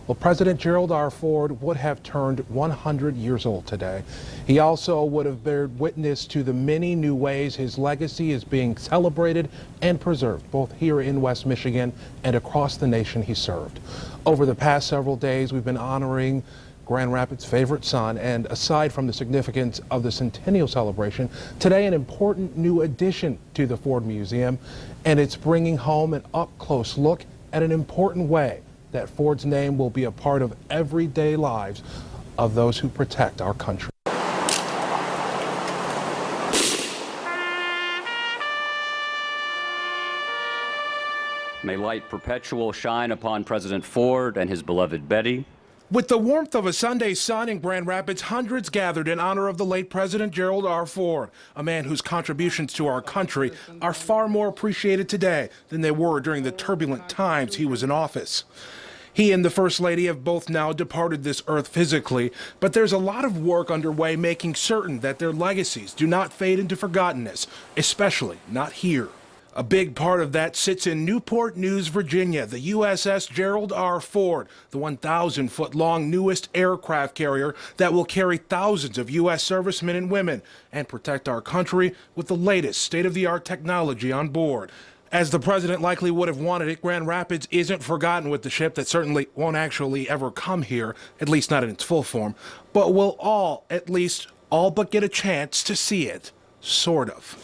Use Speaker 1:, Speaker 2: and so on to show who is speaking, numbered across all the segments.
Speaker 1: Well, President Gerald Ford would have turned 100 years old today. He also would have bared witness to the many new ways his legacy is being celebrated and preserved, both here in West Michigan and across the nation he served. Over the past several days, we've been honoring Grand Rapids' favorite son, and aside from the significance of the centennial celebration, today an important new addition to the Ford Museum, and it's bringing home an up-close look at an important way that Ford's name will be a part of everyday lives of those who protect our country.
Speaker 2: May light perpetual shine upon President Ford and his beloved Betty.
Speaker 1: With the warmth of a Sunday sun in Grand Rapids, hundreds gathered in honor of the late President Gerald Ford, a man whose contributions to our country are far more appreciated today than they were during the turbulent times he was in office. He and the First Lady have both now departed this earth physically, but there's a lot of work underway making certain that their legacies do not fade into forgottenness, especially not here. A big part of that sits in Newport News, Virginia, the USS Gerald Ford, the 1,000-foot-long newest aircraft carrier that will carry thousands of U.S. servicemen and women and protect our country with the latest state-of-the-art technology on board. As the president likely would have wanted it, Grand Rapids isn't forgotten with the ship that certainly won't actually ever come here, at least not in its full form, but we'll all, at least all but get a chance to see it, sort of.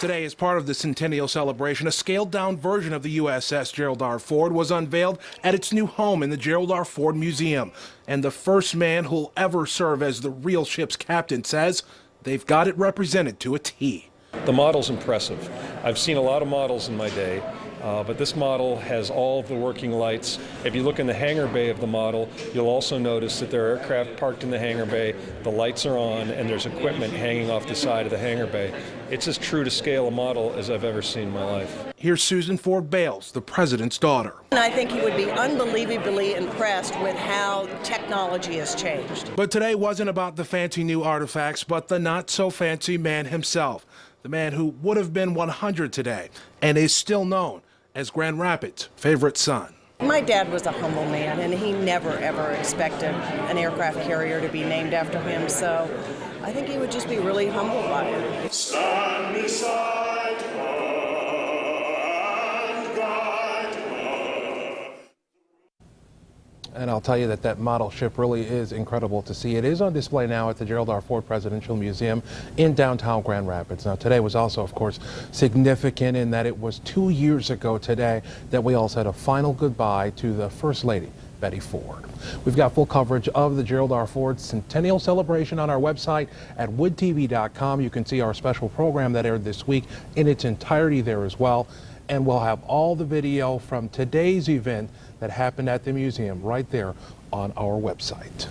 Speaker 1: Today, as part of the centennial celebration, a scaled-down version of the USS Gerald Ford was unveiled at its new home in the Gerald Ford Museum. And the first man who'll ever serve as the real ship's captain says they've got it represented to a T.
Speaker 3: The model's impressive. I've seen a lot of models in my day, but this model has all of the working lights. If you look in the hangar bay of the model, you'll also notice that there are aircraft parked in the hangar bay, the lights are on, and there's equipment hanging off the side of the hangar bay. It's as true to scale a model as I've ever seen in my life.
Speaker 1: Here's Susan Ford Bales, the president's daughter.
Speaker 4: I think he would be unbelievably impressed with how technology has changed.
Speaker 1: But today wasn't about the fancy new artifacts, but the not-so-fancy man himself. The man who would have been 100 today and is still known as Grand Rapids' favorite son.
Speaker 4: My dad was a humble man, and he never, ever expected an aircraft carrier to be named after him, so I think he would just be really humbled by it.
Speaker 5: Stand beside her and guide her.
Speaker 1: And I'll tell you that that model ship really is incredible to see. It is on display now at the Gerald Ford Presidential Museum in downtown Grand Rapids. Now, today was also, of course, significant in that it was 2 years ago today that we all said a final goodbye to the First Lady, Betty Ford. We've got full coverage of the Gerald Ford Centennial Celebration on our website at woodtv.com. You can see our special program that aired this week in its entirety there as well. And we'll have all the video from today's event that happened at the museum right there on our website.